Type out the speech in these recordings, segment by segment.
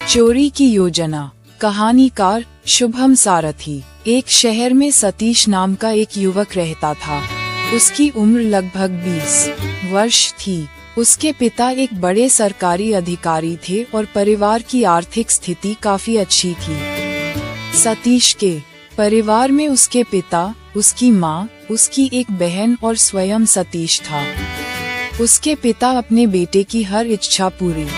चोरी की योजना। कहानीकार शुभम सारथी। एक शहर में सतीश नाम का एक युवक रहता था। उसकी उम्र लगभग 20 वर्ष थी। उसके पिता एक बड़े सरकारी अधिकारी थे और परिवार की आर्थिक स्थिति काफी अच्छी थी। सतीश के परिवार में उसके पिता, उसकी माँ, उसकी एक बहन और स्वयं सतीश था। उसके पिता अपने बेटे की हर इच्छा पूरी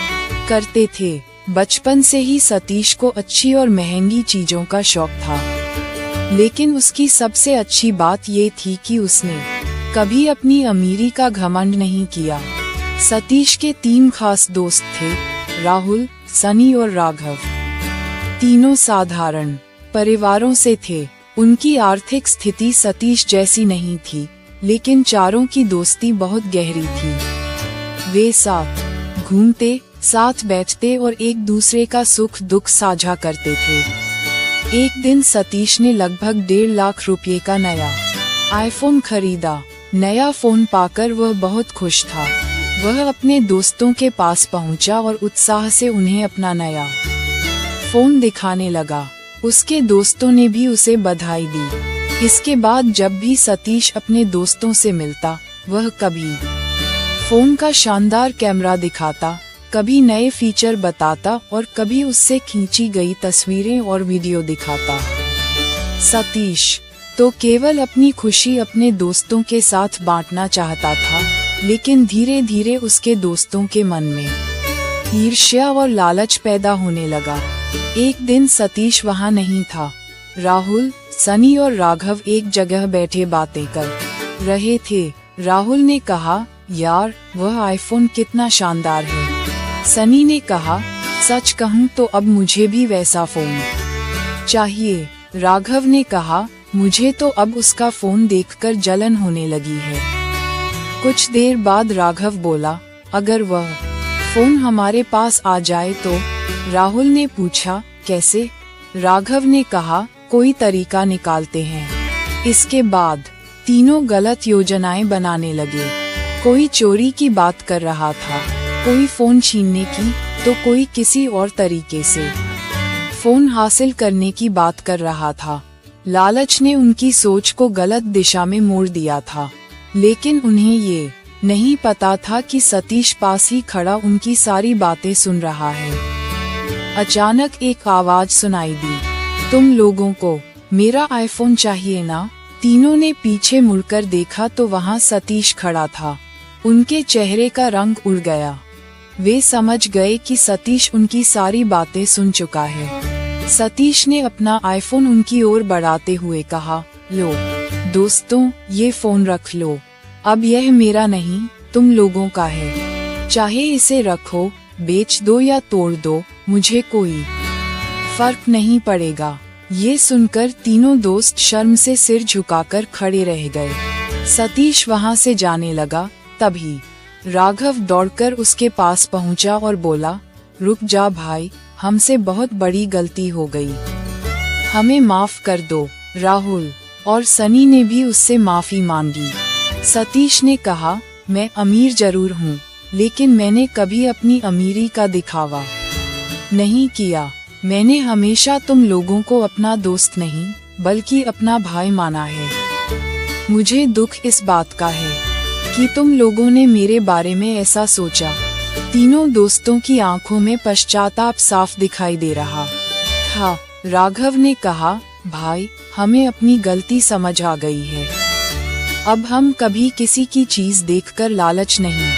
करते थे। बचपन से ही सतीश को अच्छी और महंगी चीजों का शौक था, लेकिन उसकी सबसे अच्छी बात ये थी कि उसने कभी अपनी अमीरी का घमंड नहीं किया। सतीश के 3 खास दोस्त थे, राहुल, सनी और राघव। तीनों साधारण परिवारों से थे। उनकी आर्थिक स्थिति सतीश जैसी नहीं थी, लेकिन चारों की दोस्ती बहुत गहरी थी। वे साथ घूमते, साथ बैठते और एक दूसरे का सुख दुख साझा करते थे। एक दिन सतीश ने लगभग 1.5 लाख रुपए का नया आईफोन खरीदा। नया फोन पाकर वह बहुत खुश था। वह अपने दोस्तों के पास पहुंचा और उत्साह से उन्हें अपना नया फोन दिखाने लगा। उसके दोस्तों ने भी उसे बधाई दी। इसके बाद जब भी सतीश अपने दोस्तों से मिलता, वह कभी फोन का शानदार कैमरा दिखाता, कभी नए फीचर बताता और कभी उससे खींची गई तस्वीरें और वीडियो दिखाता। सतीश तो केवल अपनी खुशी अपने दोस्तों के साथ बांटना चाहता था, लेकिन धीरे धीरे उसके दोस्तों के मन में ईर्ष्या और लालच पैदा होने लगा। एक दिन सतीश वहां नहीं था। राहुल, सनी और राघव एक जगह बैठे बातें कर रहे थे। राहुल ने कहा, यार वह आईफोन कितना शानदार है। सनी ने कहा, सच कहूँ तो अब मुझे भी वैसा फोन चाहिए। राघव ने कहा, मुझे तो अब उसका फोन देखकर जलन होने लगी है। कुछ देर बाद राघव बोला, अगर वह फोन हमारे पास आ जाए तो? राहुल ने पूछा, कैसे? राघव ने कहा, कोई तरीका निकालते हैं। इसके बाद तीनों गलत योजनाएं बनाने लगे। कोई चोरी की बात कर रहा था, कोई फोन छीनने की, तो कोई किसी और तरीके से फोन हासिल करने की बात कर रहा था। लालच ने उनकी सोच को गलत दिशा में मोड़ दिया था, लेकिन उन्हें ये नहीं पता था कि सतीश पास ही खड़ा उनकी सारी बातें सुन रहा है। अचानक एक आवाज सुनाई दी, तुम लोगों को मेरा आईफोन चाहिए ना? तीनों ने पीछे मुड़कर देखा तो वहां सतीश खड़ा था। उनके चेहरे का रंग उड़ गया। वे समझ गए कि सतीश उनकी सारी बातें सुन चुका है। सतीश ने अपना आईफोन उनकी ओर बढ़ाते हुए कहा, लो दोस्तों, ये फोन रख लो। अब यह मेरा नहीं, तुम लोगों का है। चाहे इसे रखो, बेच दो या तोड़ दो, मुझे कोई फर्क नहीं पड़ेगा। ये सुनकर तीनों दोस्त शर्म से सिर झुकाकर खड़े रह गए। सतीश वहां से जाने लगा। तभी राघव दौड़कर उसके पास पहुंचा और बोला, रुक जा भाई, हमसे बहुत बड़ी गलती हो गई, हमें माफ कर दो। राहुल और सनी ने भी उससे माफी मांगी। सतीश ने कहा, मैं अमीर जरूर हूँ, लेकिन मैंने कभी अपनी अमीरी का दिखावा नहीं किया। मैंने हमेशा तुम लोगों को अपना दोस्त नहीं, बल्कि अपना भाई माना है। मुझे दुख इस बात का है कि तुम लोगों ने मेरे बारे में ऐसा सोचा। तीनों दोस्तों की आंखों में पश्चाताप साफ दिखाई दे रहा था। राघव ने कहा, भाई, हमें अपनी गलती समझ आ गई है। अब हम कभी किसी की चीज देखकर लालच नहीं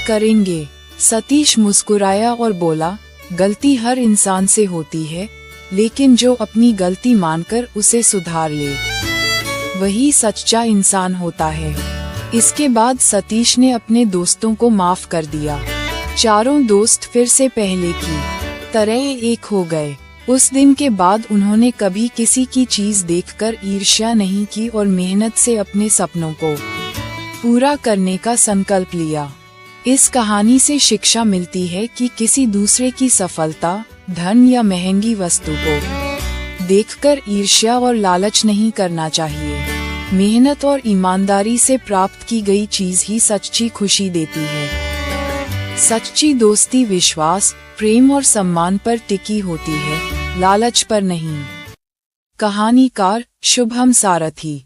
करेंगे। सतीश मुस्कुराया और बोला, गलती हर इंसान से होती है, लेकिन जो अपनी गलती मानकर उसे सुधार ले, वही सच्चा इंसान होता है। इसके बाद सतीश ने अपने दोस्तों को माफ कर दिया। चारों दोस्त फिर से पहले की तरह एक हो गए। उस दिन के बाद उन्होंने कभी किसी की चीज देखकर ईर्ष्या नहीं की और मेहनत से अपने सपनों को पूरा करने का संकल्प लिया। इस कहानी से शिक्षा मिलती है कि किसी दूसरे की सफलता, धन या महंगी वस्तु को देखकर ईर्ष्या और लालच नहीं करना चाहिए। मेहनत और ईमानदारी से प्राप्त की गई चीज ही सच्ची खुशी देती है। सच्ची दोस्ती विश्वास, प्रेम और सम्मान पर टिकी होती है, लालच पर नहीं। कहानीकार शुभम सारथी।